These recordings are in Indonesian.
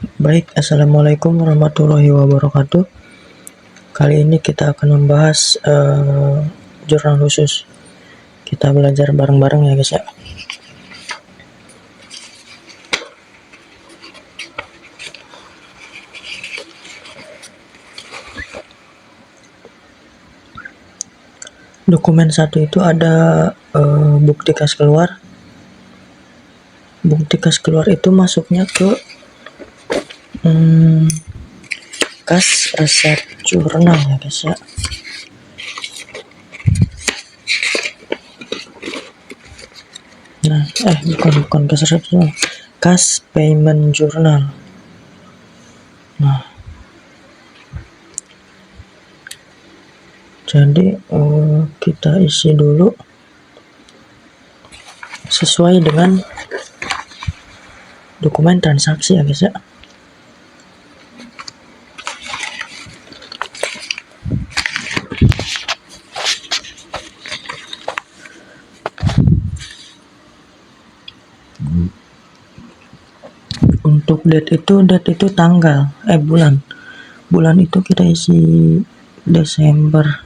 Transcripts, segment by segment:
Baik, assalamualaikum warahmatullahi wabarakatuh. Kali ini kita akan membahas jurnal khusus. Kita belajar bareng-bareng ya guys ya. Dokumen 1 itu ada bukti kas keluar. Bukti kas keluar itu masuknya ke kas resep jurnal ya guys ya. Nah, bukan kas resep jurnal, kas payment jurnal. Nah, jadi kita isi dulu sesuai dengan dokumen transaksi ya guys ya. Untuk date itu tanggal bulan itu kita isi Desember.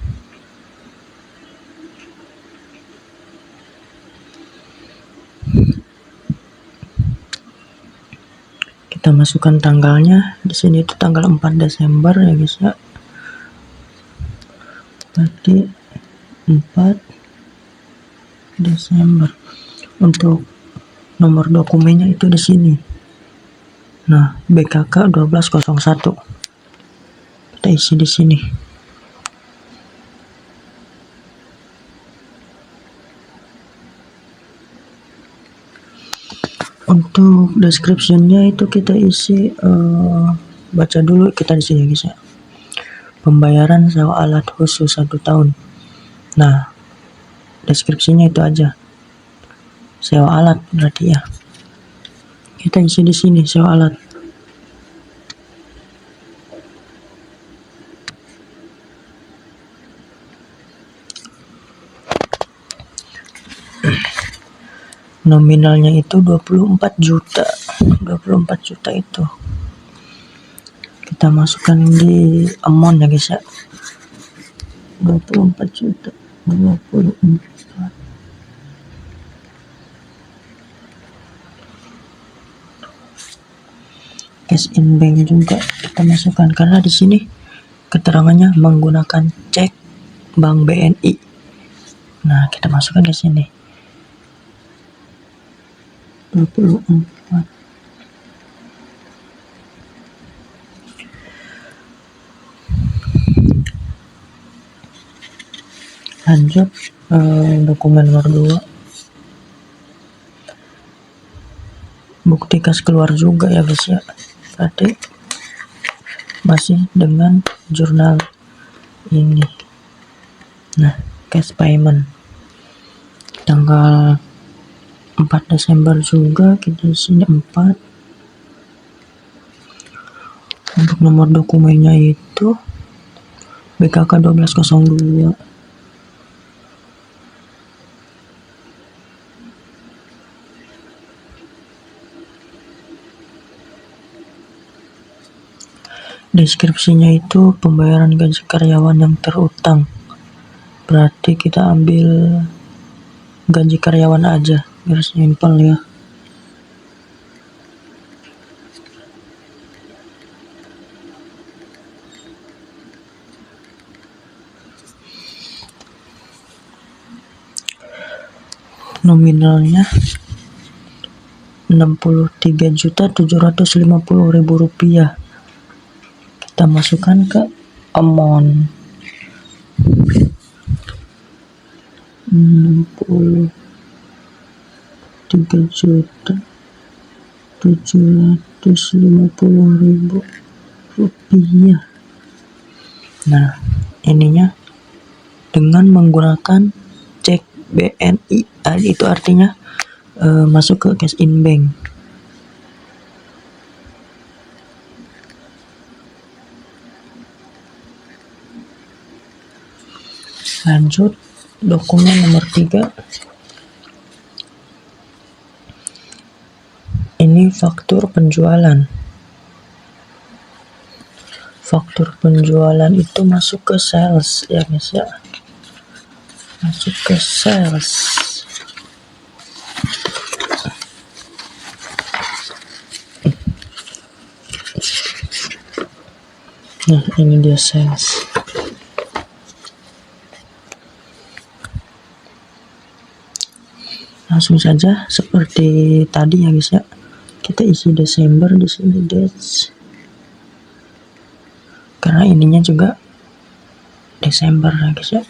Kita masukkan tanggalnya di sini, itu tanggal 4 Desember ya guys ya. Berarti 4 Desember. Untuk nomor dokumennya itu di sini. Nah, BKK 1201. Kita isi di sini. Untuk description-nya itu kita isi baca dulu kita di sini guys ya. Pembayaran sewa alat khusus 1 tahun. Nah, deskripsinya itu aja. Sewa alat berarti ya. Kita isi di sini sewa alat. Nominalnya itu 24 juta. 24 juta itu kita masukkan di amount ya guys ya. 24 juta. 24. Cash in bank juga kita masukkan karena di sini keterangannya menggunakan cek Bank BNI. Nah, kita masukkan di sini. 24. Lanjut dokumen nomor 2. Bukti kas keluar juga ya guys ya. Berarti masih dengan jurnal ini. Nah, cash payment tanggal 4 Desember juga kita sini 4. Untuk nomor dokumennya itu BKK 1202. Deskripsinya itu pembayaran gaji karyawan yang terutang. Berarti kita ambil gaji karyawan aja biar simpel ya. Nominalnya 63.750.000 rupiah. Kita masukkan ke amount 63.750.000 rupiah. Nah, ininya dengan menggunakan cek BNI. Itu artinya masuk ke cash in bank. Lanjut dokumen nomor 3. Ini faktur penjualan. faktur penjualan itu masuk ke sales ya guys ya, masuk ke sales. Nah ini dia sales. Langsung saja seperti tadi ya guys ya, kita isi Desember di sini dates, karena ininya juga Desember ya guys ya.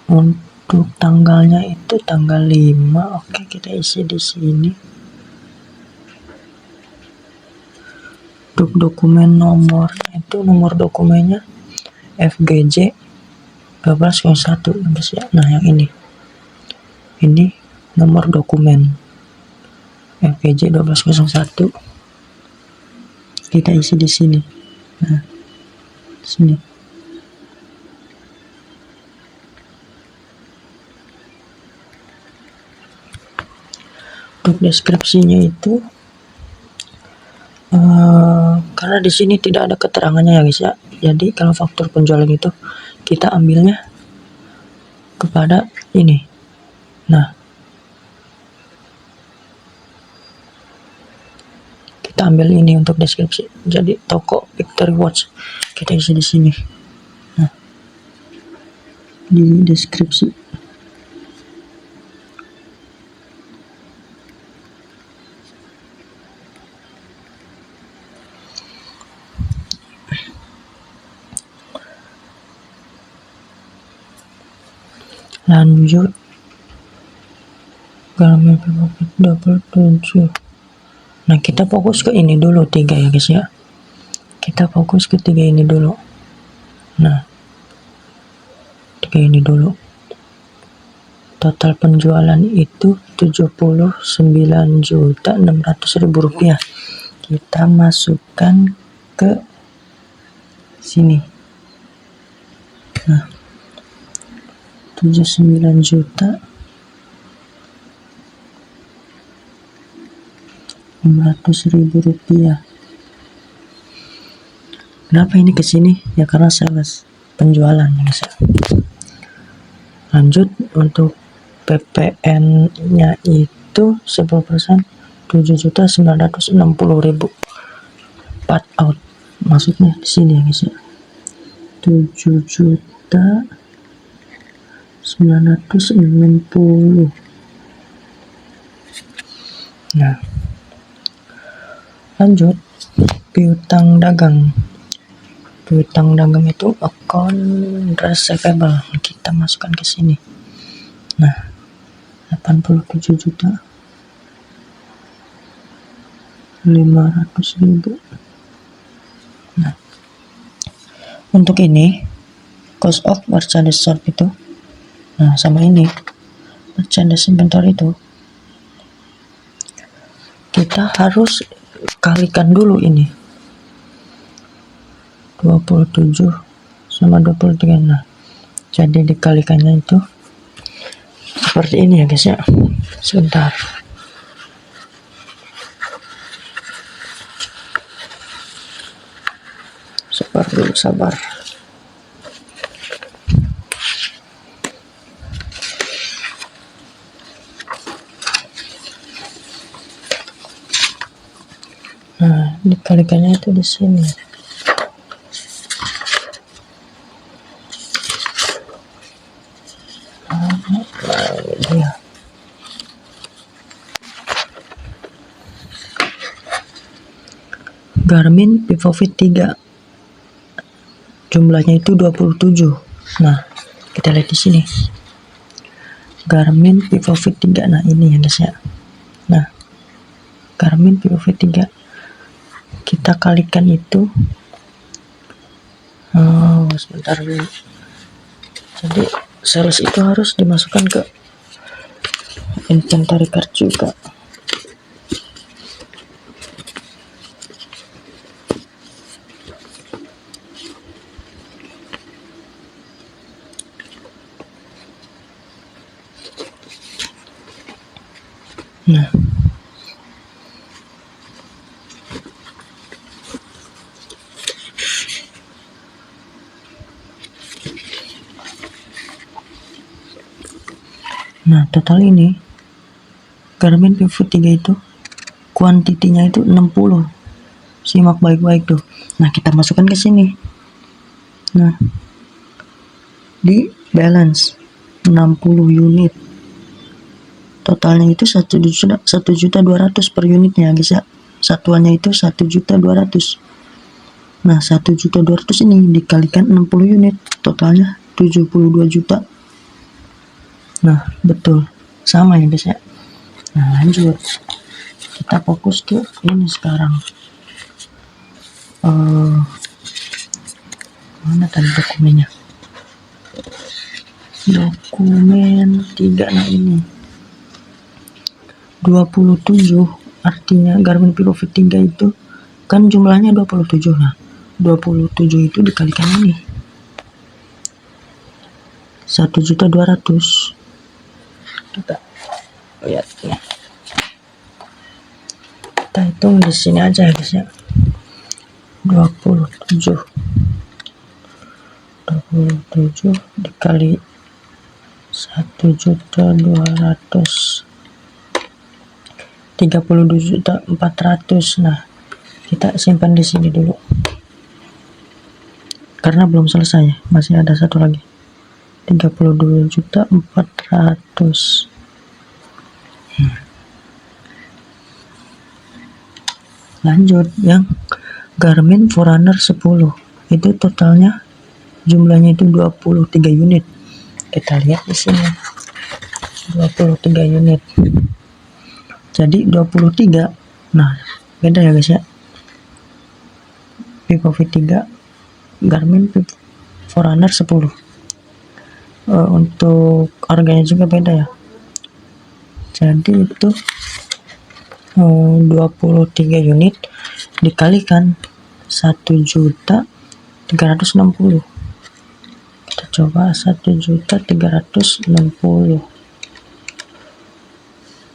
Untuk tanggalnya itu tanggal 5. Oke, kita isi di sini. Untuk dokumen nomor itu nomor dokumennya FGJ 1201 guys ya. Nah yang ini nomor dokumen FGJ 1201, kita isi di sini. Nah sini. Untuk deskripsinya itu karena di sini tidak ada keterangannya ya guys ya, jadi kalau faktur penjualan itu kita ambilnya kepada ini. Nah kita ambil ini untuk deskripsi, jadi toko Victory Watch kita isi di sini. Nah di deskripsi lanjut Garmin Pocket 27. Nah kita fokus ke ini dulu 3 ya guys ya, kita fokus ke 3 ini dulu. Nah 3 ini dulu, total penjualan itu 79.600.000 rupiah. Kita masukkan ke sini. Nah 79.600.000 rupiah. Kenapa ini ke sini? Ya karena sales penjualan ya guys. Lanjut untuk PPN-nya itu 10%, 7.960.000. Part out maksudnya di sini ya guys ya. 7.960. Nah lanjut piutang dagang. Piutang dagang itu account receivable, kita masukkan ke sini. Nah 87.500.000. Nah untuk ini cost of merchandise shop itu, nah sama ini merchandise inventory itu kita harus kalikan dulu ini 27 sama 23. Nah jadi dikalikannya itu seperti ini ya guys ya. Sebentar, sabar. Nah dikalikannya itu di sini. Ya. Garmin Vivofit 3 jumlahnya itu 27. Nah kita lihat di sini Garmin Vivofit 3. Nah ini ya guys ya. Nah Garmin Vivofit 3 kita kalikan itu sebentar dulu. Jadi sales itu harus dimasukkan ke inventory card juga. Nah Nah, total ini Garmin Pivot 3 itu kuantitinya itu 60. Simak baik-baik tuh. Nah, kita masukkan ke sini. Nah, di balance 60 unit. Totalnya itu 1.200.000 per unitnya, guys ya. Satuannya itu 1.200.000. Nah, 1.200.000 ini dikalikan 60 unit, totalnya 72 juta. Nah, betul. Sama ya, guys ya. Nah, lanjut. Kita fokus ke ini sekarang. Mana tadi dokumennya? Dokumen 3. Nah, ini 27, artinya Garmin Pivot 3 itu kan jumlahnya 27. Nah, 27 itu dikalikan ini 1.200.000. Kita lihat nih. Kita hitung di sini aja ya, guys ya. 27 dikali 1.200.000, 32.400.000. Nah, kita simpan di sini dulu karena belum selesai, masih ada satu lagi, 32.400.000. Lanjut, yang Garmin Forerunner 10 itu totalnya jumlahnya itu 23 unit. Kita lihat di sini 23 unit. Jadi 23. Nah, beda ya, guys ya. Pivot 3 Garmin Forerunner 10. Untuk harganya juga beda ya. Jadi itu 23 unit dikalikan 1.360.000. Kita coba 1.360.000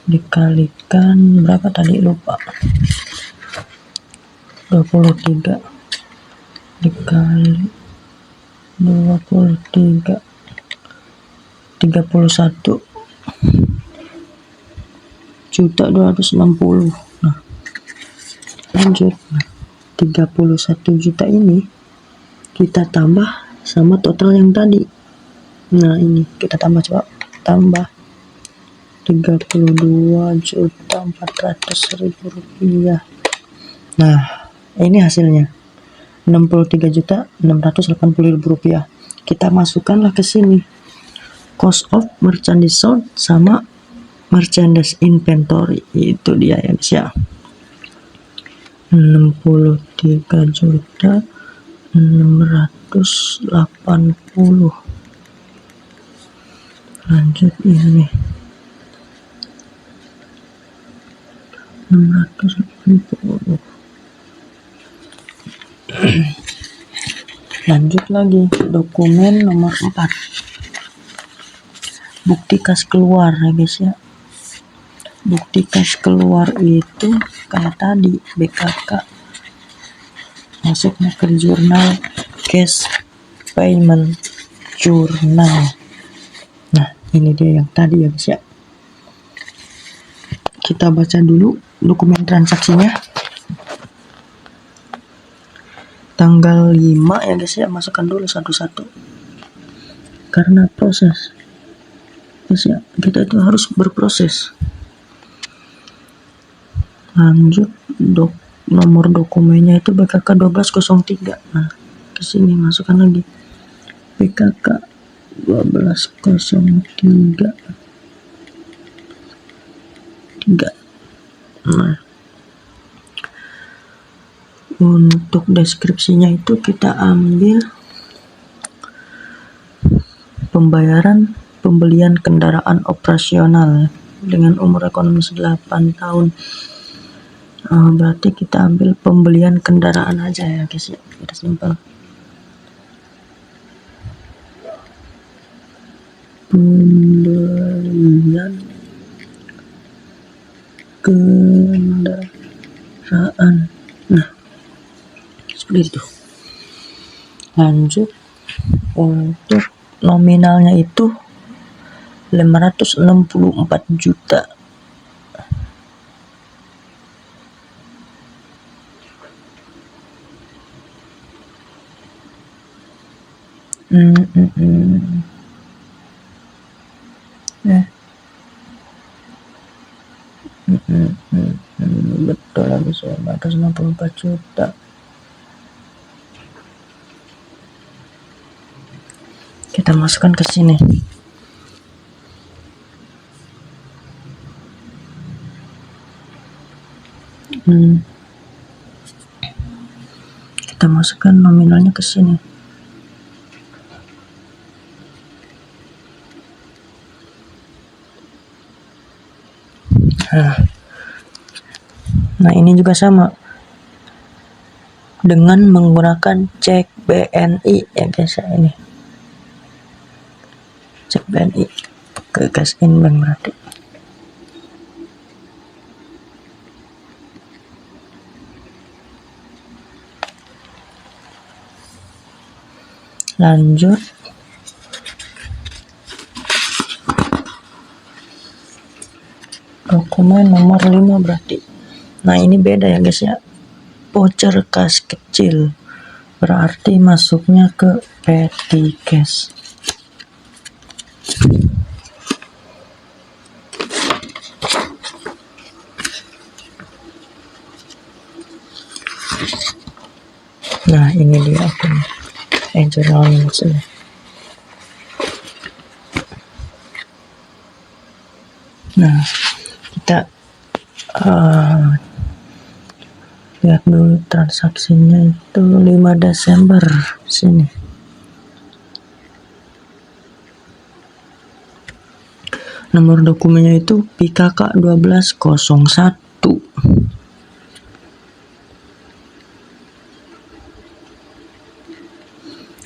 dikalikan berapa tadi, lupa. 23 dikali 23 31.260. Nah, lanjut. 31 juta ini kita tambah sama total yang tadi. Nah, ini kita tambah, coba tambah 32.400.000 rupiah. Nah, ini hasilnya 63.680.000 rupiah. Kita masukkanlah ke sini cost of merchandise sold sama merchandise inventory. Itu dia ya, guys ya. 63.680. Lanjut ini 680. Lanjut lagi, dokumen nomor 4, bukti kas keluar ya, guys ya. Bukti kas keluar itu kayak tadi, BKK, masuknya ke jurnal cash payment journal. Nah, ini dia yang tadi ya, guys ya. Kita baca dulu dokumen transaksinya. Tanggal 5 ya, guys ya, masukkan dulu satu-satu karena proses, guys ya, kita itu harus berproses. Lanjut, nomor dokumennya itu BKK 1203. Nah, ke sini masukkan lagi BKK 1203. Nah, untuk deskripsinya itu kita ambil pembelian kendaraan operasional dengan umur ekonomi 8 tahun. Berarti kita ambil pembelian kendaraan aja ya, guys ya, kita simpel. Pembelian kendaraan. Nah, seperti itu. Lanjut, untuk nominalnya itu 564 juta. Betul lagi, 564 juta. Kita masukkan ke sini. Kita masukkan nominalnya ke sini. Nah, ini juga sama dengan menggunakan cek BNI ya guys ya. Ini cek BNI ke cash in bank berarti. Lanjut. Dokumen nomor 5 berarti. Nah, ini beda ya guys ya. Voucher kas kecil berarti masuknya ke petty cash. Nah, ini dia akunnya. Jurnalnya maksudnya. Nah, kita lihat dulu transaksinya itu 5 Desember sini. Nomor dokumennya itu PKK 1201.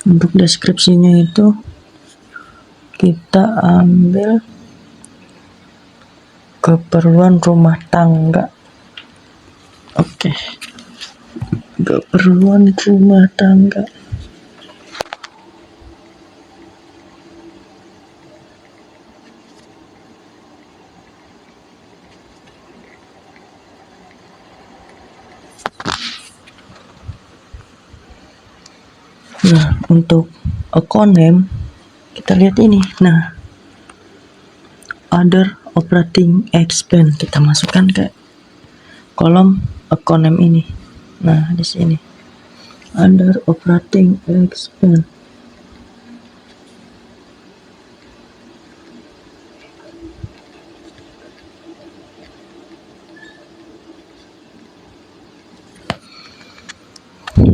Untuk deskripsinya itu kita ambil keperluan rumah tangga. Oke. Keperluan rumah tangga. Nah, untuk account name kita lihat ini. Nah, other operating expense kita masukkan ke kolom account name ini. Nah, di sini other operating expense.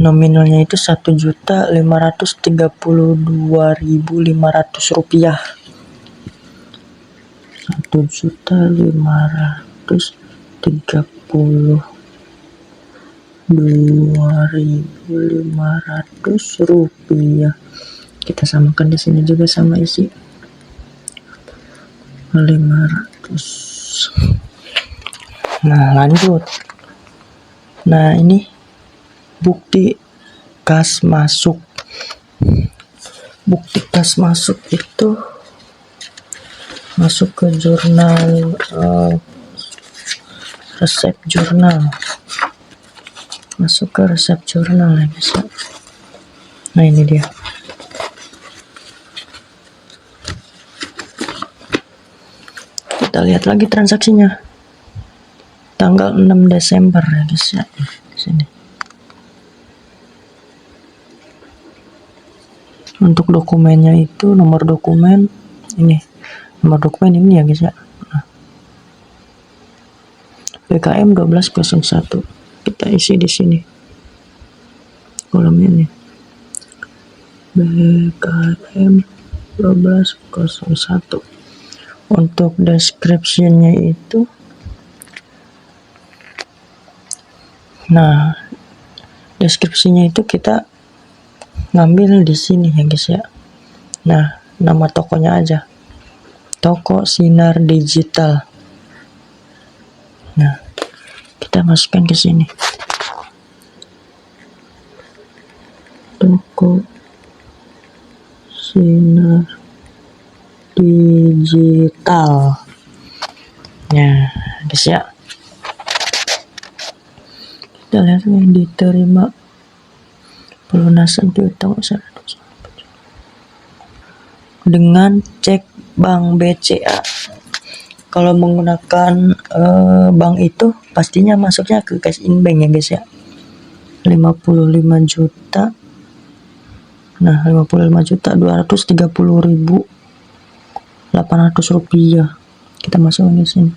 Nominalnya itu 1.532.500 rupiah. 1.532.500 rupiah. Kita samakan di sini juga sama isi 500. Nah, lanjut. Nah, ini bukti kas masuk. Bukti kas masuk itu masuk ke jurnal resep jurnal. Masuk ke resep jurnal ya guys. Nah, ini dia. Kita lihat lagi transaksinya. Tanggal 6 Desember ya guys ya. Di sini. Untuk dokumennya itu nomor dokumen ini. Nomor dokumen ini ya guys ya. Nah. BKM 1201. Kita isi di sini. Kolom ini. BKM 1201. Untuk deskripsinya itu, nah, deskripsinya itu kita ngambil di sini ya guys ya. Nah, nama tokonya aja. Toko Sinar Digital. Nah, kita masukkan ke sini. Toko Sinar digital. Nah, guys ya, kita lihat nih, diterima pelunasan piutang dengan cek bank BCA. Kalau menggunakan bank itu pastinya masuknya ke cash in bank ya guys ya. 55 juta. Nah, 55.230.800 rupiah. Kita masukin di sini.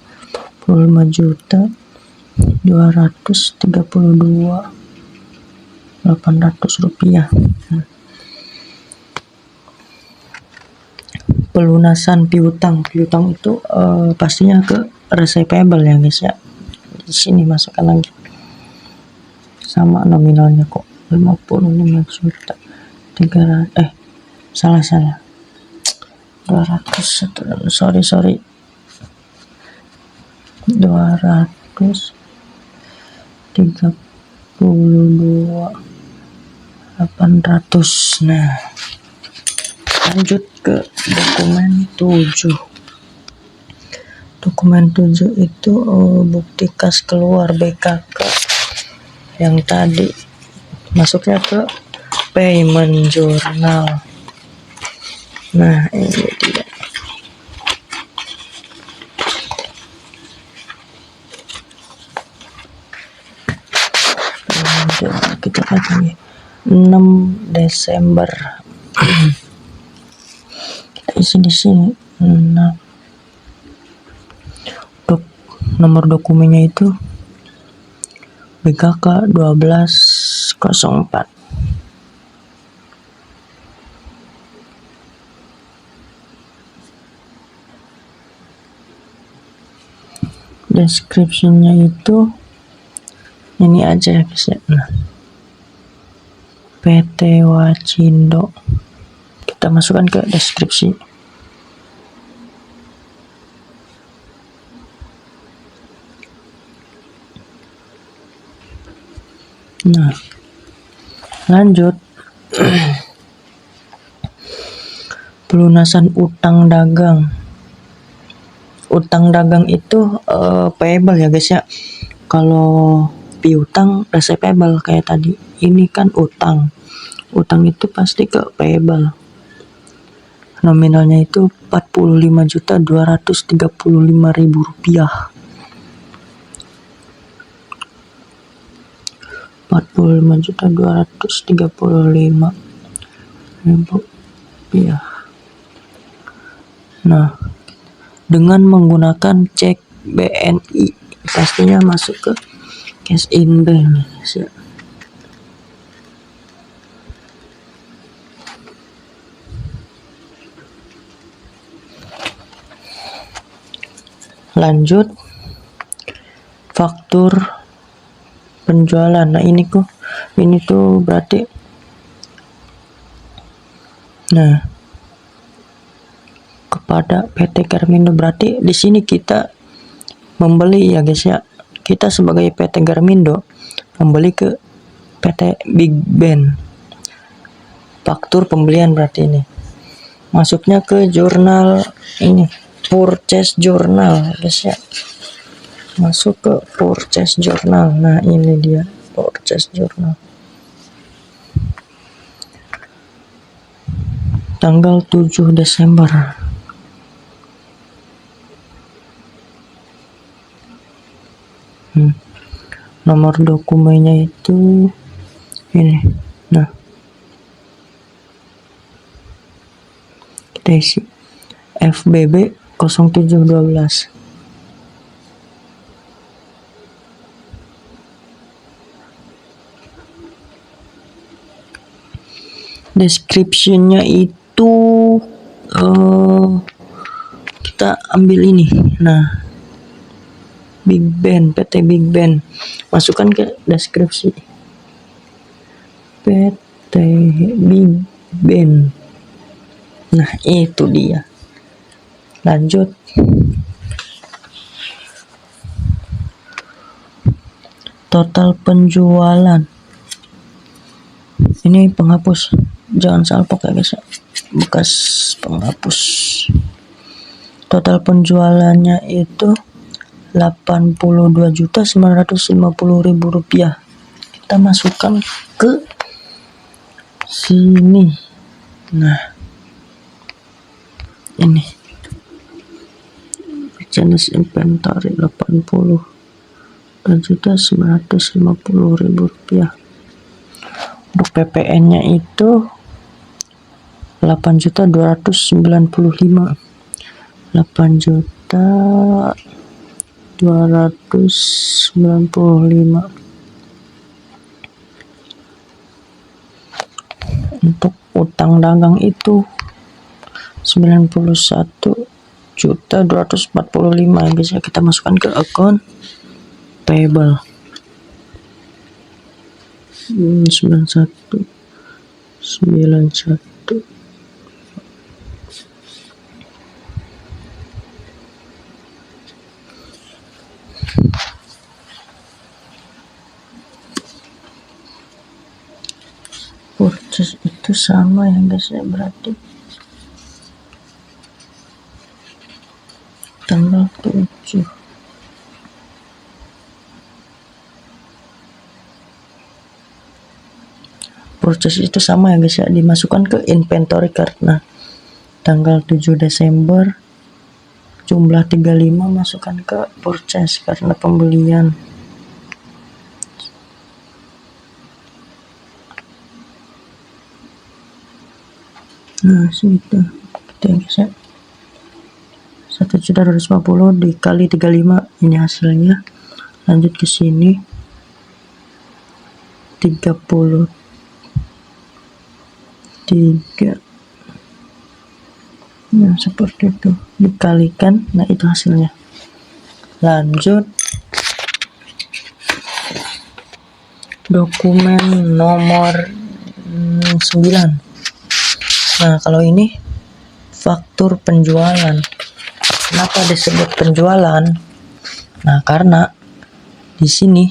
55.232.800 rupiah. Pelunasan piutang itu pastinya ke receivable ya guys ya. Di sini masukkan lagi. Sama nominalnya kok. 55 juta. 300 salah 200 sorry 232.800. Nah, lanjut ke dokumen 7. Dokumen 7 itu bukti kas keluar BKK yang tadi masuknya ke payment journal. Nah, ini dia. Kita lihat lagi 6 Desember. Isi di sini. Nah, nomor dokumennya itu BKK 1204. Deskripsinya itu ini aja ya guys ya. Nah, PT Wacindo kita masukkan ke deskripsi. Nah, lanjut. Pelunasan utang dagang. Utang dagang itu payable ya guys ya. Kalau piutang receivable kayak tadi. Ini kan utang. Utang itu pasti ke payable. Nominalnya itu 45.235.000 rupiah. 45.235.000 rupiah. Nah, dengan menggunakan cek BNI pastinya masuk ke cash in bank ya. Lanjut, faktur penjualan. Nah, ini tuh berarti kepada PT Garmindo, berarti di sini kita membeli ya guys ya. Kita sebagai PT Garmindo membeli ke PT Big Ben. Faktur pembelian berarti ini masuknya ke jurnal ini, purchase journal guys ya. Masuk ke purchase journal. Nah, ini dia purchase journal. Tanggal 7 Desember. Nomor dokumennya itu ini. Nah, kita isi FBB 0712. Deskripsinya itu kita ambil ini. Nah, Big Ben, PT Big Ben, masukkan ke deskripsi. PT Big Ben. Nah, itu dia. Lanjut. Total penjualan. Ini penghapus. Jangan salpok ya guys ya. Bekas penghapus. Total penjualannya itu 82.950.000 rupiah. Kita masukkan ke sini. Nah, ini jenis inventory 82.950.000 rupiah. Untuk PPN-nya itu 8.295.000. 8.295.000. Untuk utang dagang itu 91.245 yang bisa kita masukkan ke akun payable. 91. Purchase itu sama ya guys ya, berarti tanggal 7. Purchase itu sama ya guys ya, dimasukkan ke inventory karena tanggal 7 Desember jumlah 35 masukkan ke purchase karena pembelian. Nah, segitu ya guys ya. 1.250 dikali 35 ini hasilnya. Lanjut ke sini 33 nah seperti itu dikalikan, nah itu hasilnya. Lanjut dokumen nomor 9. Nah, kalau ini faktur penjualan. Kenapa disebut penjualan? Nah, karena di sini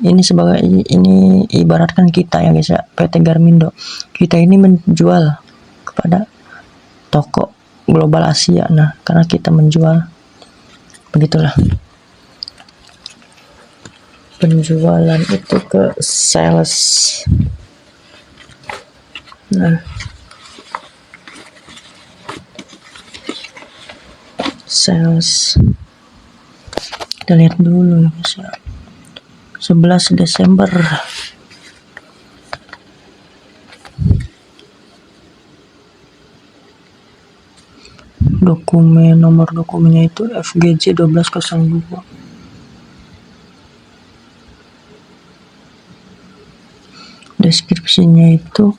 ini sebagai ini ibaratkan kita ya guys ya, PT Garmindo. Kita ini menjual kepada toko global Asia. Nah, karena kita menjual, begitulah. Penjualan itu ke sales. Nah, sales kita lihat dulu ya guys ya. 11 Desember nomor dokumennya itu FGJ 1202. Deskripsinya itu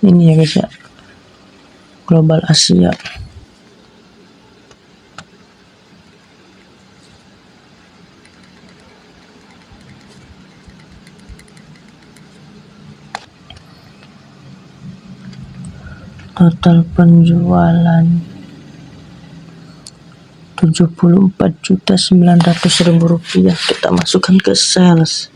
ini ya guys ya, global Asia. Total penjualan 74.900.000 rupiah. Kita masukkan ke sales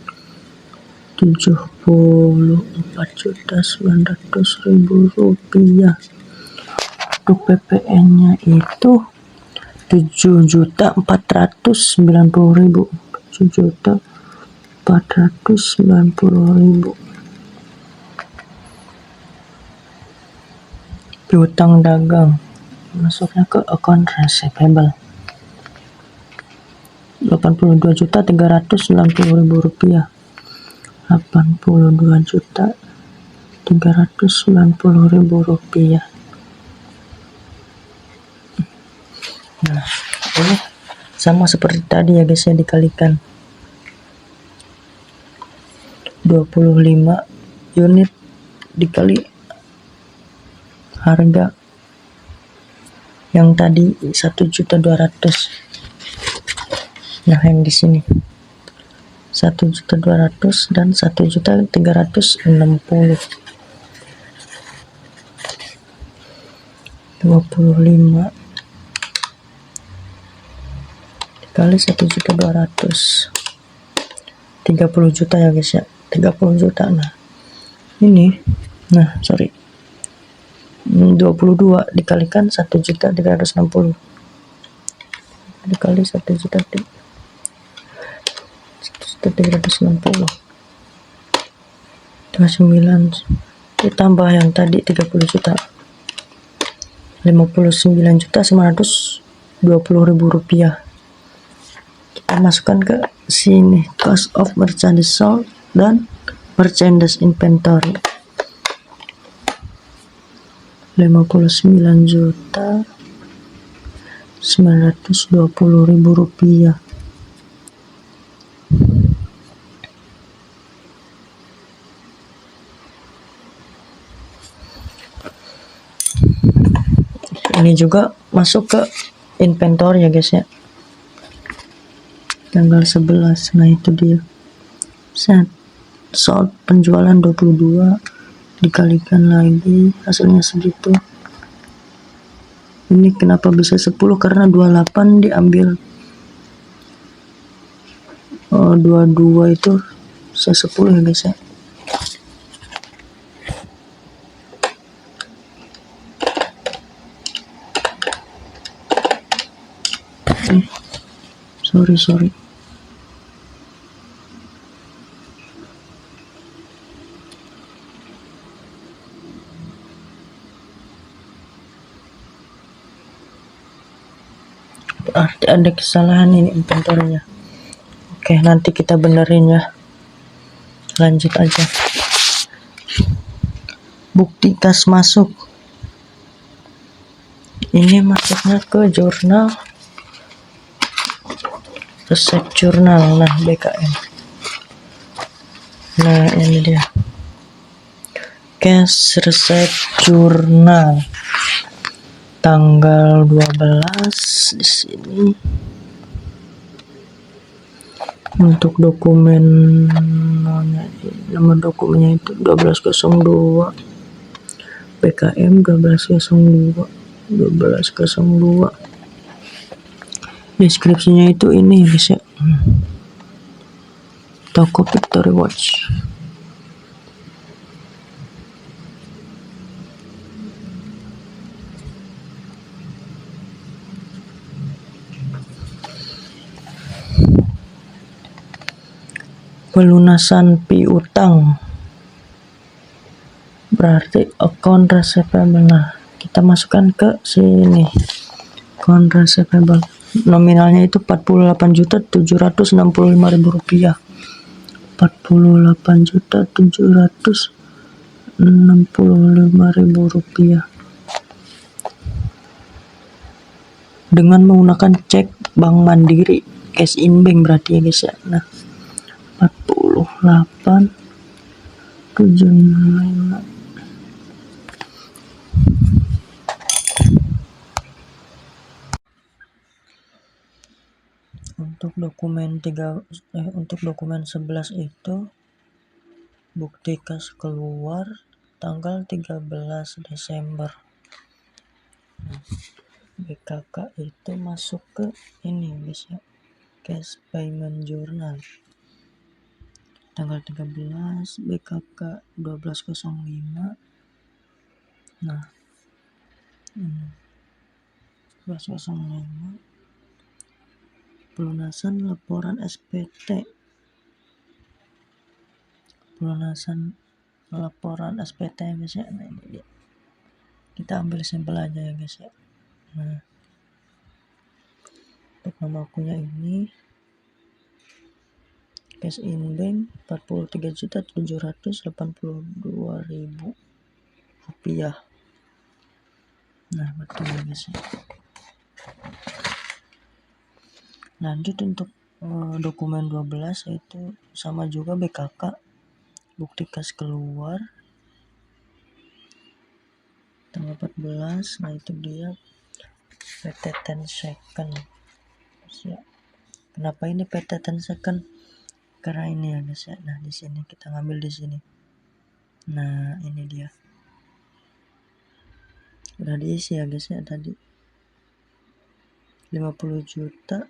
74.900.000 rupiah. Untuk PPN-nya itu 7.490.000. 7.490.000. Piutang dagang masuknya ke akun receivable 82.390.000 rupiah. 82.390.000 rupiah. Nah, ini sama seperti tadi ya guys ya, dikalikan 25 unit dikali harga yang tadi 1.200.000. Nah, yang di sini 1.200.000 dan 1.360.000. 25 dikali 1.200.000, 30 juta ya guys ya, 30 juta. Nah, ini 22 dikalikan 1.360.000. dikali 1.360 29 ditambah yang tadi 30 juta 59.920.000 rupiah. Kita masukkan ke sini cost of merchandise sold dan merchandise inventory 59.920.000 rupiah. Ini juga masuk ke inventory ya guys ya, tanggal 11. Nah itu dia set sold penjualan 22 dikalikan lagi hasilnya segitu. Ini kenapa bisa 10 karena 28 diambil 22 itu saya 10 ya guys ya. Sorry berarti ada kesalahan ini inventory-nya. Oke, nanti kita benerin ya. Lanjut aja. Bukti kas masuk. Ini masuknya ke jurnal resep jurnal. Nah, BKM. Nah, ini dia. Cash resep jurnal. Tanggal 12 di sini. Untuk dokumen nomor dokumennya itu 1202 PKM 1202 deskripsinya itu ini guys ya, toko Victory Watch. Pelunasan piutang berarti account receivable. Nah, kita masukkan ke sini account receivable, nominalnya itu 48.765.000 rupiah. 48.765.000 rupiah dengan menggunakan cek Bank Mandiri cash in bank berarti ya guys ya. Nah 48.765. Untuk dokumen 11 itu bukti kas keluar tanggal 13 Desember. BKK itu masuk ke ini guys ya, cash payment journal tanggal 13, BKK 1205. Nah 1205 pelunasan laporan SPT, pelunasan laporan SPT ya guys ya. Nah ini dia, kita ambil sampel aja ya guys ya. Nah untuk nama akunnya ini cash in bank 43.782.000 rupiah. Nah betul ya guys ya. Lanjut untuk dokumen 12 yaitu sama juga BKK, bukti kas keluar tanggal 14. Nah itu dia PT 10 second ya. Kenapa ini PT 10 second? Karena ini ya guys ya. Nah di sini kita ngambil di sini. Nah ini dia udah diisi ya guys ya tadi 50.125.000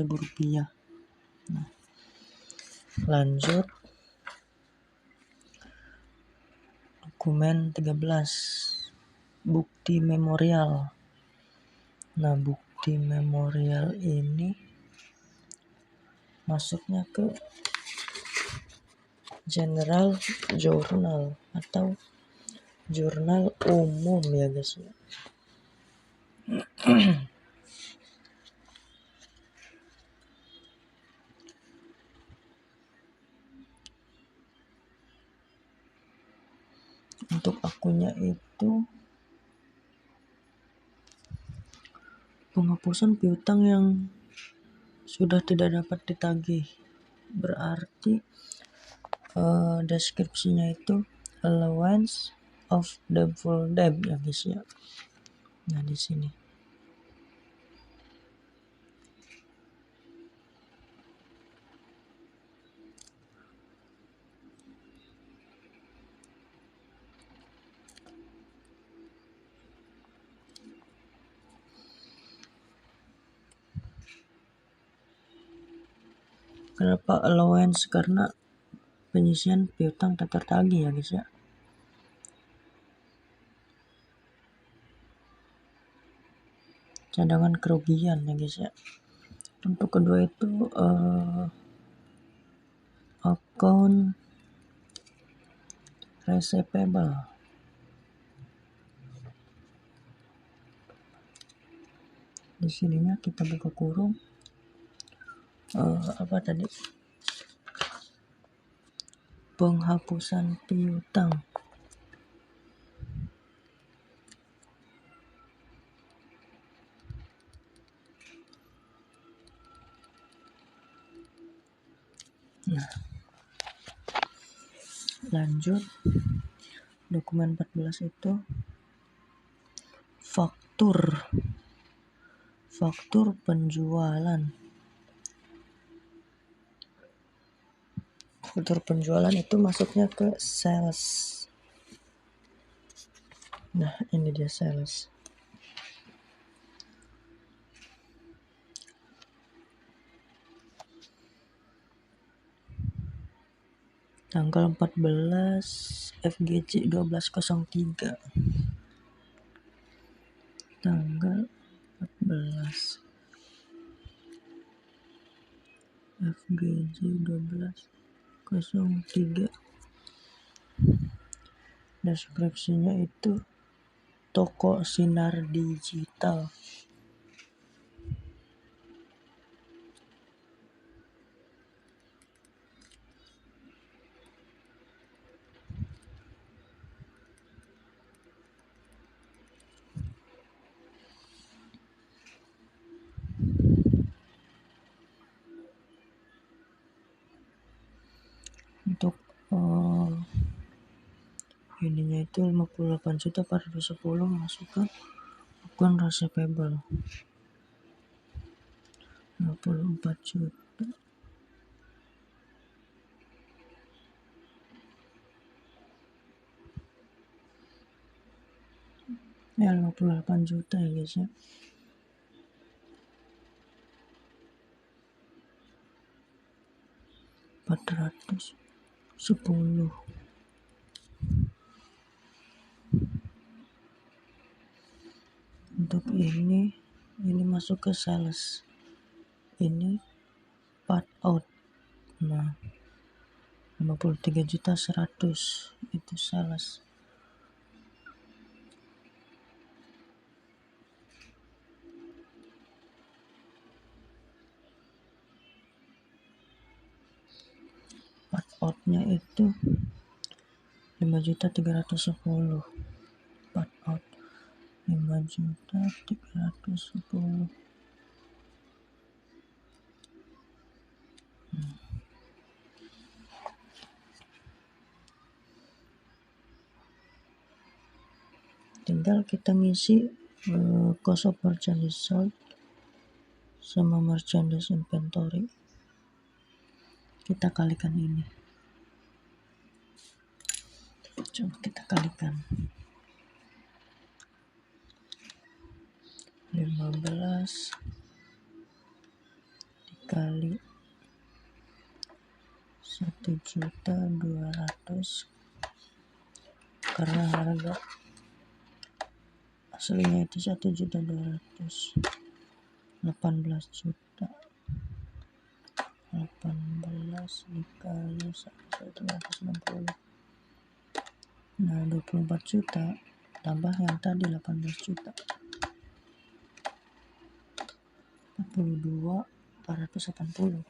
rupiah. Nah, lanjut dokumen 13 bukti memorial. Nah bukti di memorial ini masuknya ke general journal atau jurnal umum ya guys ya. Untuk akunnya itu penghapusan piutang yang sudah tidak dapat ditagih, berarti deskripsinya itu allowance of the full debt ya guys ya. Nah di sini kenapa allowance, karena penyisian piutang tak tertagih ya guys ya. Cadangan kerugian ya guys ya. Untuk kedua itu account receivable. Di sininya kita buka kurung apa tadi, penghapusan piutang. Nah lanjut, dokumen 14 itu faktur penjualan. Faktur penjualan itu masuknya ke sales. Nah ini dia sales. Tanggal 14 FGC 1203. Tanggal 14 FGC 1203. Deskripsinya itu toko sinar digital. Untuk ininya itu 58.410 masukkan akun receivable 54 juta. Ya 58 juta ya guys ya. $410. Untuk ini masuk ke sales, ini part out. Nah 53.100 itu sales. Part outnya itu 5.310. Part out 5.310. Tinggal kita ngisi cost of merchandise sold sama merchandise inventory, kita kalikan ini. Coba kita kalikan 15 dikali 1.200.000 karena harga aslinya itu 1.200.000. 18 juta. 18 dikali 160. Nah, 24 juta tambah yang tadi 18 juta. 42.480.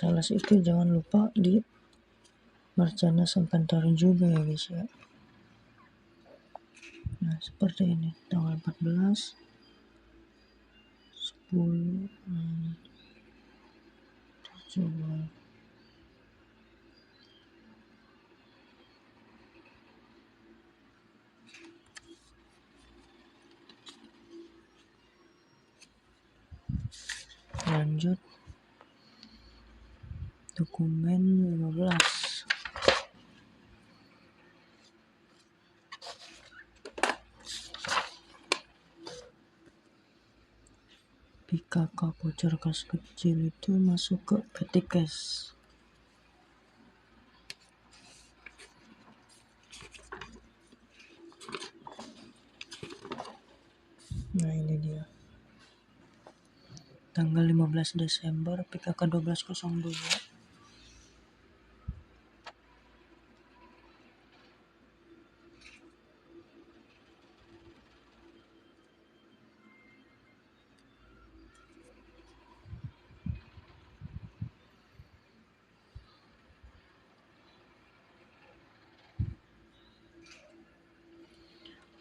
Sales itu jangan lupa di merchandise inventory juga ya guys ya. Nah, seperti ini tanggal 14 10 7. Lanjut dokumen 15. PKK voucher kas kecil itu masuk ke PT Cash. Nah, ini dia. Tanggal 15 Desember PKK 1202.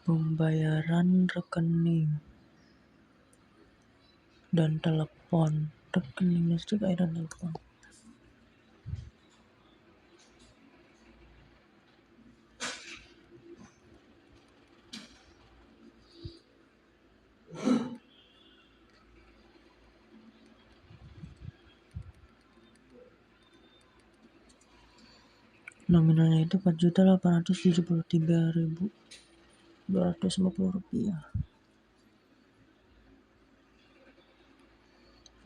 Pembayaran rekening dan telepon. Rekening listrik, air, dan telepon. Nominalnya itu 4.873.250 rupiah.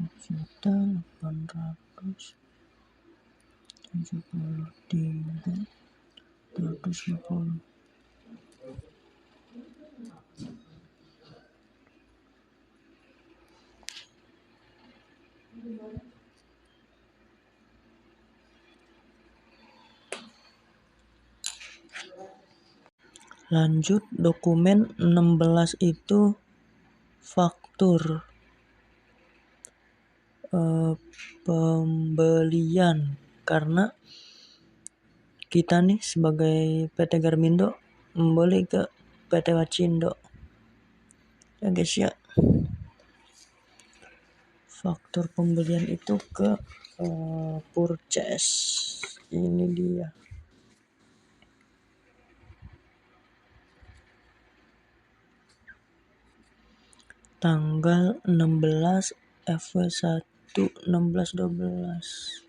4.873.250. Lanjut dokumen 16 itu faktur pembelian, karena kita nih sebagai PT Garmindo membeli ke PT Wacindo ya guys ya. Faktur pembelian itu ke purchase. Ini dia. Tanggal 16 FW1 16/12.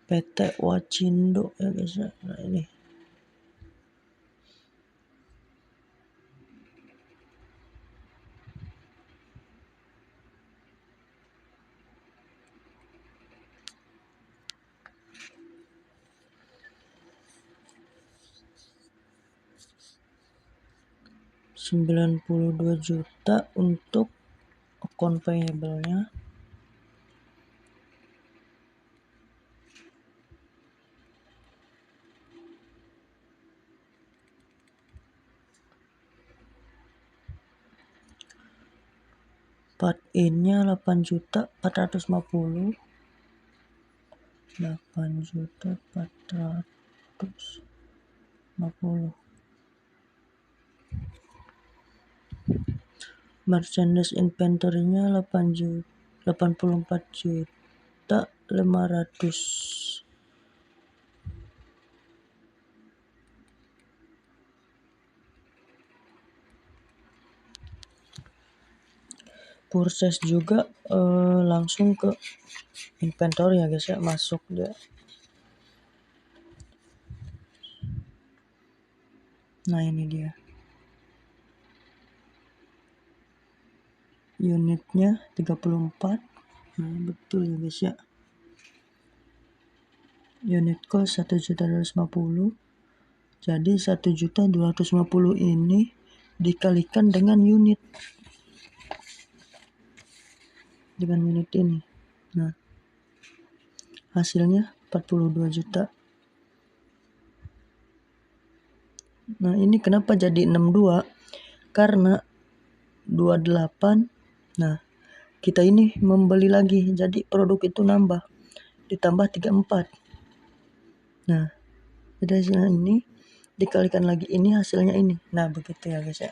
PT Wacindo ya guys ya. Nah, ini 92 juta untuk account payable-nya. Part in-nya 8.450. 8.450. Merchandise inventory-nya 84.500.000. Purchase juga langsung ke inventory ya guys ya, masuk dia. Nah ini dia unitnya 34. Nah betul ya guys ya, unit cost 1.250.000. Jadi 1.250.000 ini dikalikan dengan unit ini. Nah hasilnya 42 juta. Nah ini kenapa jadi 62? Karena 28. Nah kita ini membeli lagi, jadi produk itu nambah, ditambah 34. Nah jadi hasilnya ini dikalikan lagi ini, hasilnya ini. Nah begitu ya guys ya.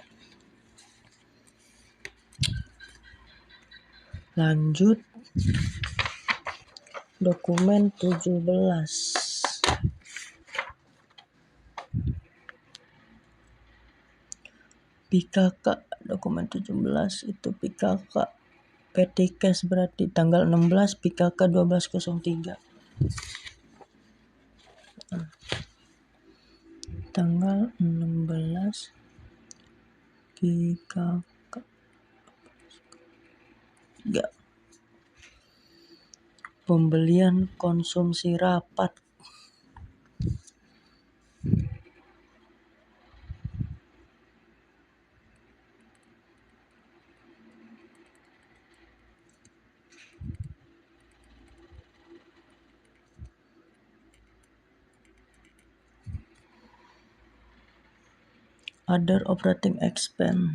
Lanjut dokumen 17. PKK dokumen 17 itu PKK PT Cash, berarti tanggal 16 PKK 1203. Tanggal 16 PKK 3. Pembelian konsumsi rapat. Other operating expense.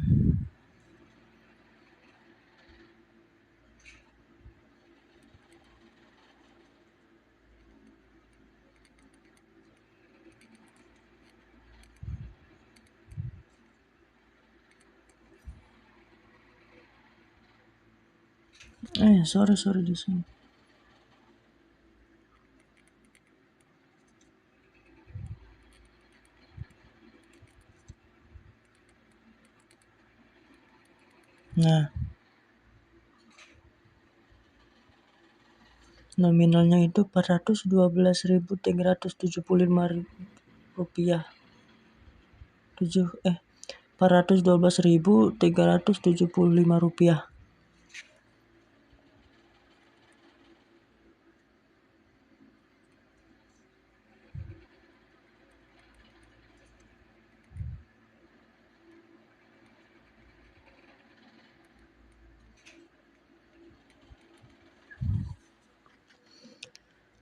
Sorry di sini. Nah, nominalnya itu 412.375 rupiah. 412.375 rupiah.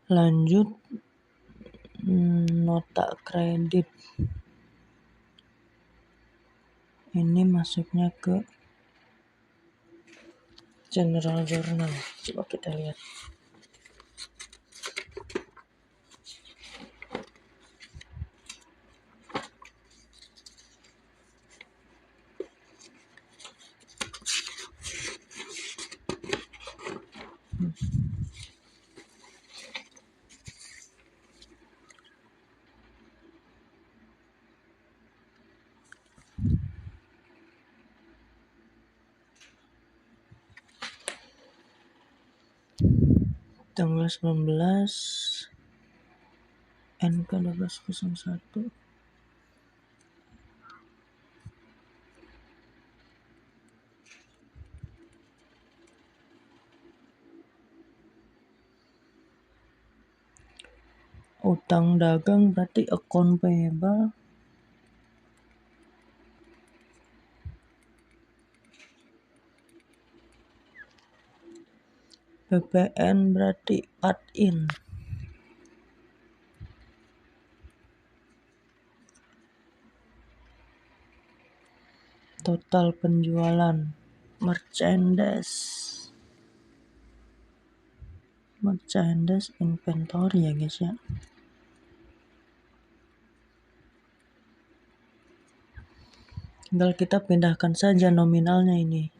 Lanjut nota kredit. Ini masuknya ke general journal. Coba kita lihat. Tanggal 19 NK 1201. Utang dagang berarti account payable. PPN berarti part in. Total penjualan merchandise merchandise inventory ya guys ya. Tinggal kita pindahkan saja nominalnya ini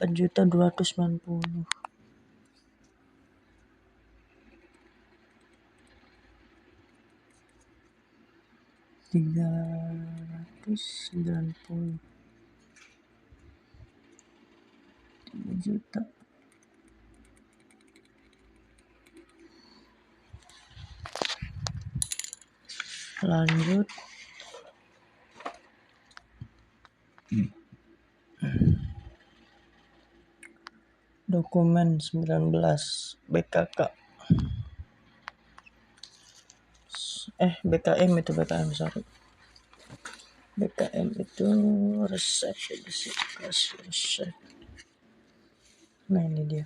4.290.000. 390 juta. Lanjut. Dokumen 19 BKK. BKM itu BKM, sorry. BKM itu resep. Nah ini dia.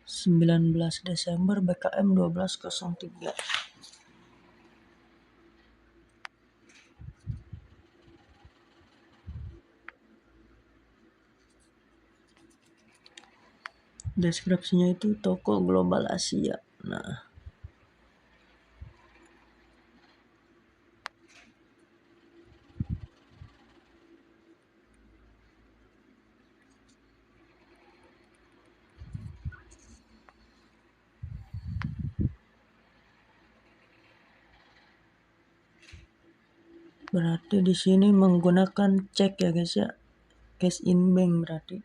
19 Desember BKM 1203. Deskripsinya itu toko global Asia. Nah, berarti di sini menggunakan cek ya guys ya. Cash in bank berarti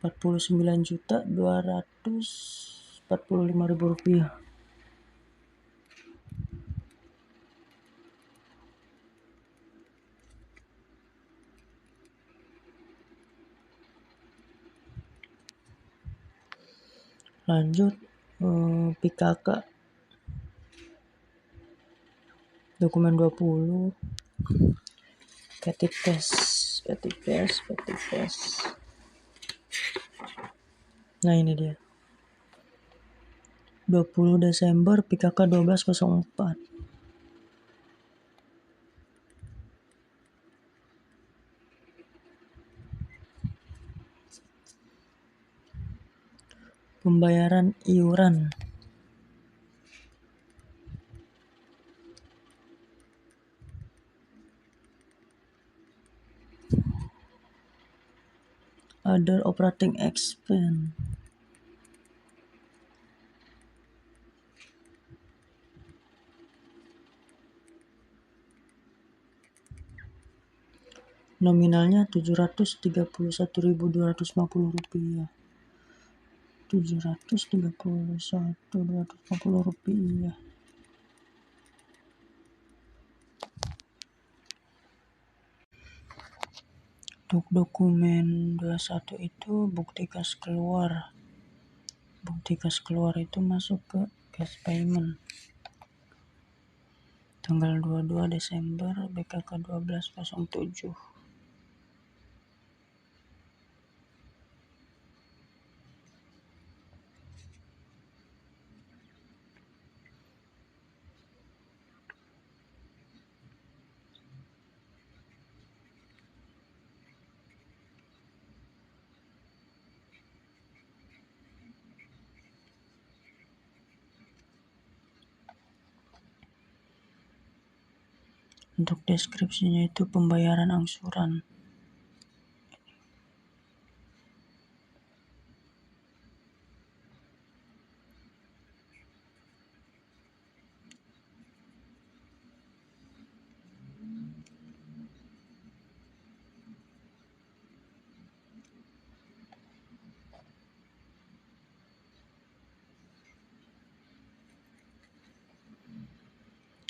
49.245.000 rupiah. Lanjut PKK dokumen 20 petty cash. Nah ini dia 20 Desember PKK 1204. Pembayaran iuran other operating expense. Nominalnya 731.250 rupiah. 731.250 rupiah. Untuk dokumen 21 itu bukti kas keluar. Bukti kas keluar itu masuk ke cash payment. Tanggal 22 Desember BKK 1207. Untuk deskripsinya itu pembayaran angsuran.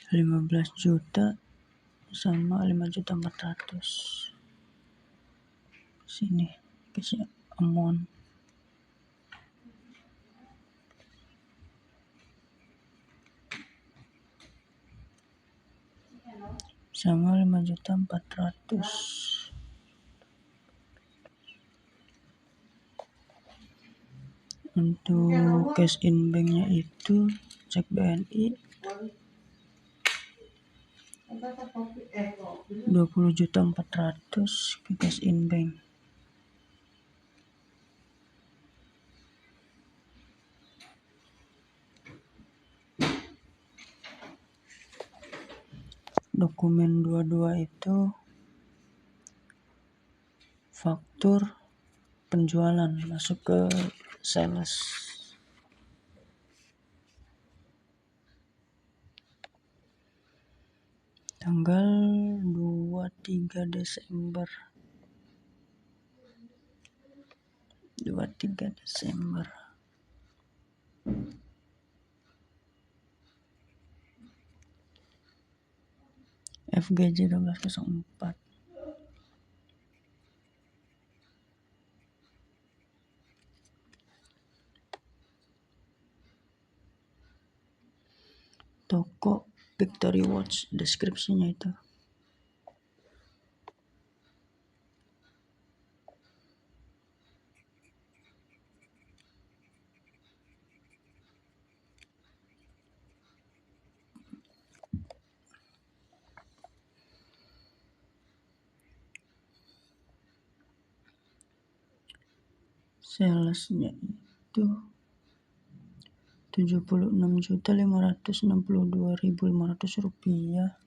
Rp15 juta sama 5.400.000. Sini kasih amount. Sama 5.400.000. Untuk cash in banknya itu cek BNI 20.400.000 ke cash in bank. dokumen 22 itu faktur penjualan masuk ke sales. Tanggal 23 Desember 23 Desember FGJ 1204. Toko Victory Watch, deskripsinya itu. Salesnya itu 76.562.500 rupiah.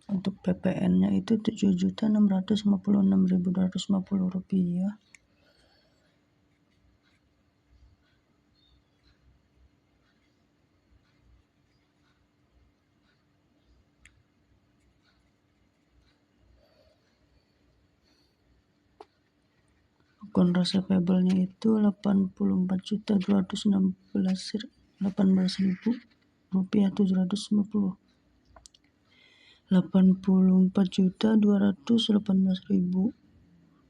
Untuk PPN-nya itu 7.656.250 rupiah. Akun receivable-nya itu 84.218.000 rupiah 750. 84.218.000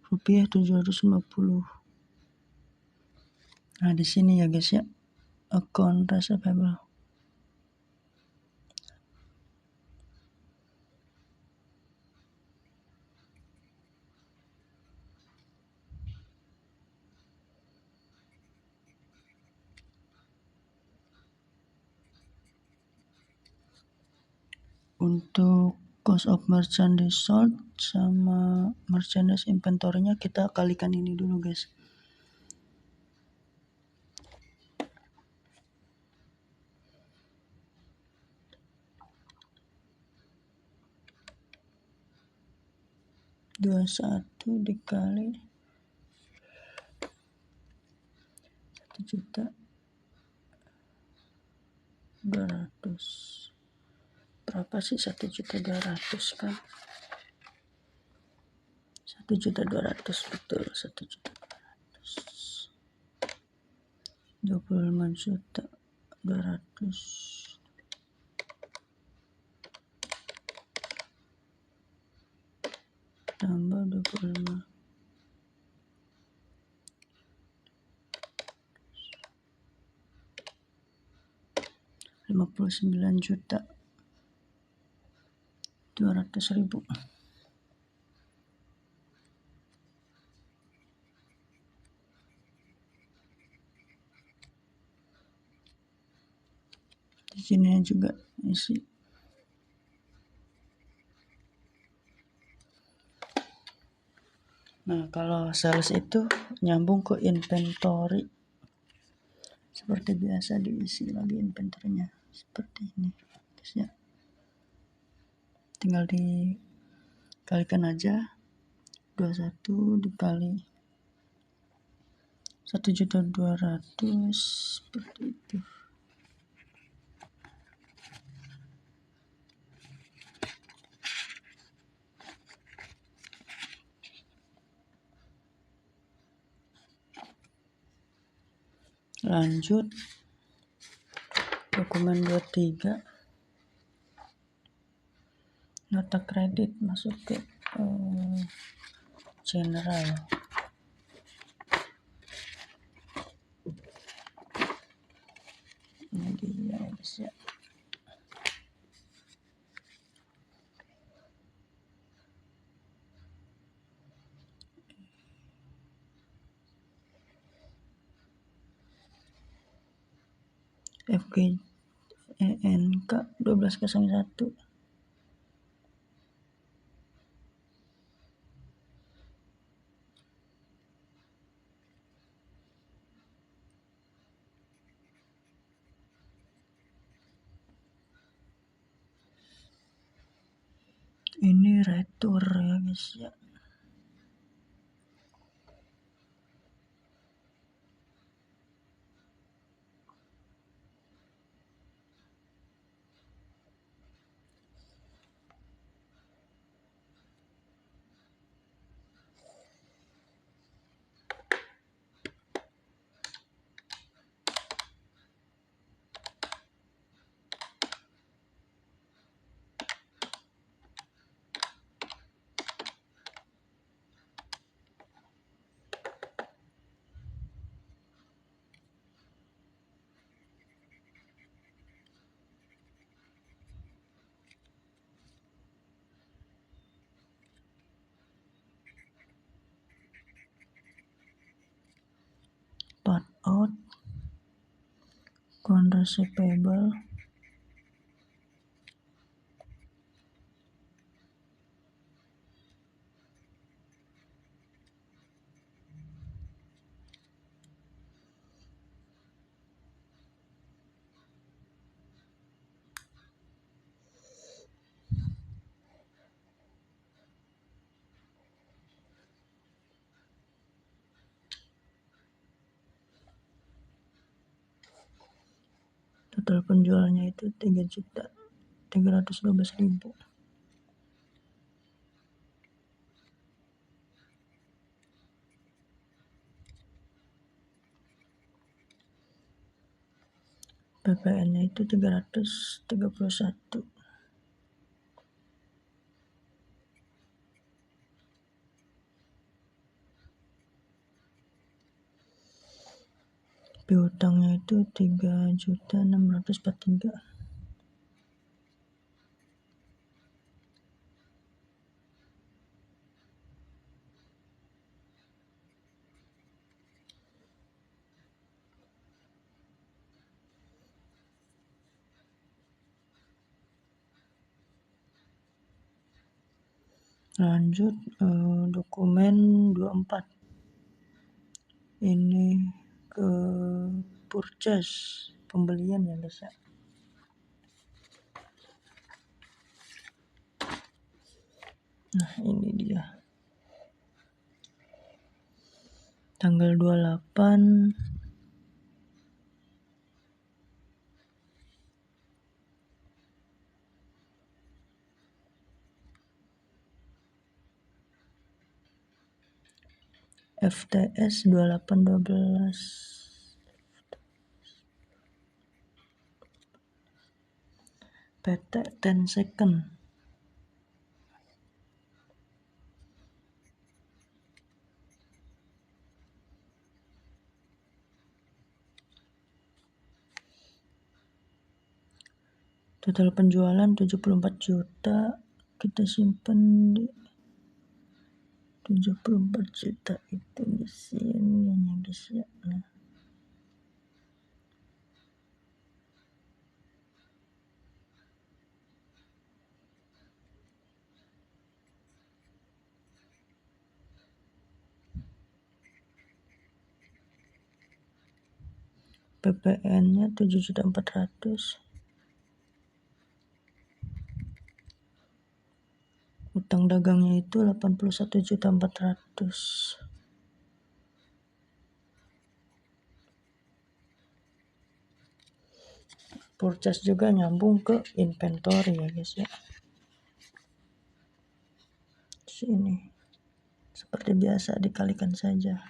rupiah 750. Nah, di sini ya guys ya, akun receivable. Untuk cost of merchandise sold sama merchandise inventory-nya kita kalikan ini dulu guys. Dua satu dikali 1.200.000. Berapa sih 1.200.000 kan? 1.200.000 betul, 1.200.000. 25.200.000 tambah 25. 59.200.000. Di sini juga isi. Nah, kalau sales itu nyambung ke inventory. Seperti biasa diisi lagi inventory-nya seperti ini. Guys ya. Tinggal dikalikan aja 21 dikali 1.200.000 seperti itu. Lanjut dokumen 23, nota kredit masuk ke general. Ini dia guys ya. FGENK 1201. Ini retur ya guys ya. Part out, non-receivable, total penjualannya itu 3.312.000. PPN-nya itu 331. Piutangnya itu 3.643. Lanjut dokumen 24. Ini ke purchase, pembelian ya guys ya. Nah ini dia, tanggal 28 FTS 2812 PT 10 second. Total penjualan 74 juta, kita simpan di 74 juta itu di sini ya guys ya. Nah, PPN-nya 7.400.000. Utang dagangnya itu 81.400.000. Purchase juga nyambung ke inventory ya guys ya. Sini seperti biasa dikalikan saja.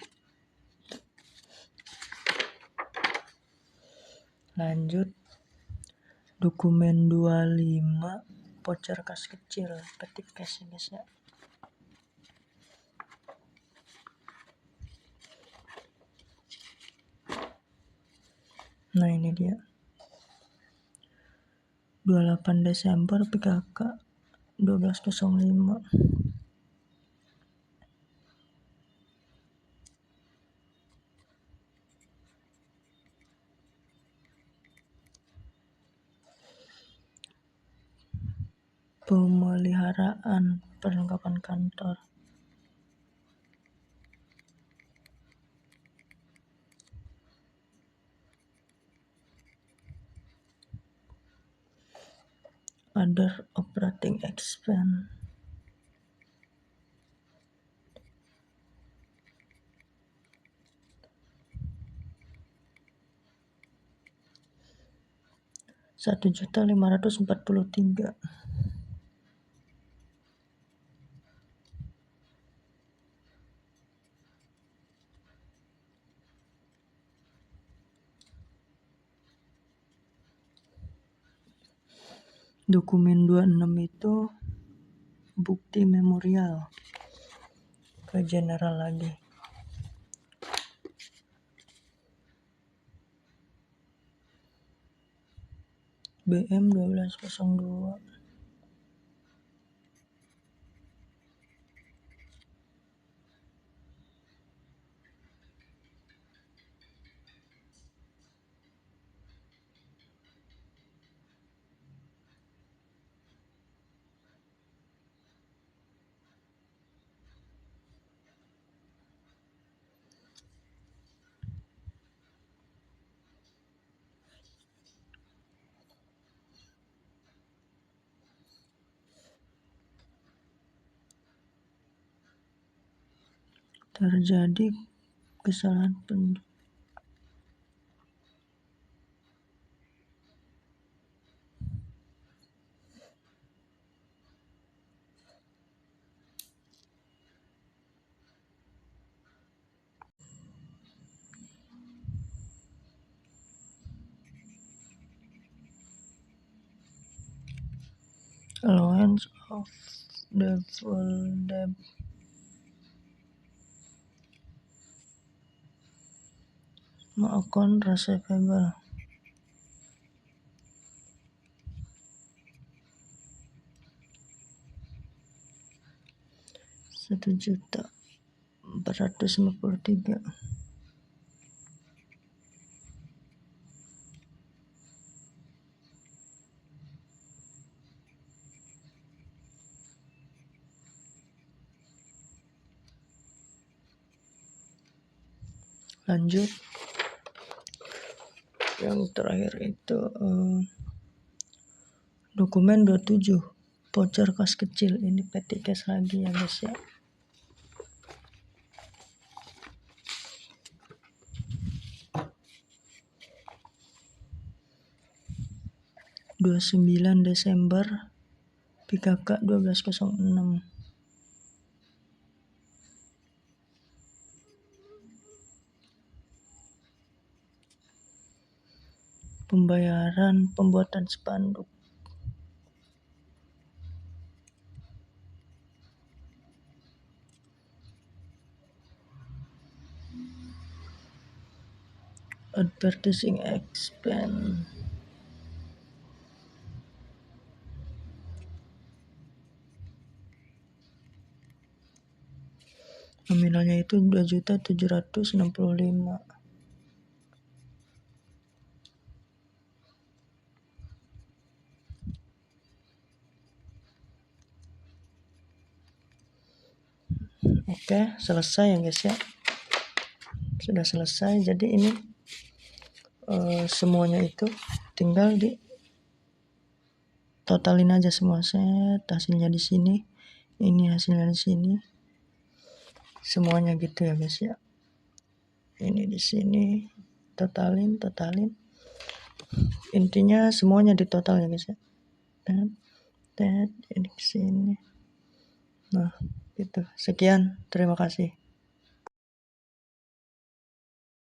Lanjut dokumen 25, voucher kas kecil, petik kas ya guys ya. Nah ini dia, 28 Desember PKK 12.05. pemeliharaan, perlengkapan kantor. Other operating expense. Rp1.543.000. Dokumen 26 itu bukti memorial ke general lagi. BM 1202. Terjadi kesalahan allowance of the full debt. Account receivable. Rp1.453.000. Lanjut, yang terakhir itu dokumen 27, voucher kas kecil. Ini petty cash lagi ya guys ya. (29 Desember) PKK 1206. Pembayaran pembuatan spanduk. Advertising expense. Nominalnya itu 2.765.000. Oke, selesai ya guys ya. Sudah selesai. Jadi ini semuanya itu tinggal di totalin aja semua. Set hasilnya di sini, ini hasilnya di sini, semuanya gitu ya guys ya. Ini di sini, totalin. Intinya semuanya di total ya guys ya. Dan ini di sini. Nah, gitu. Sekian, terima kasih.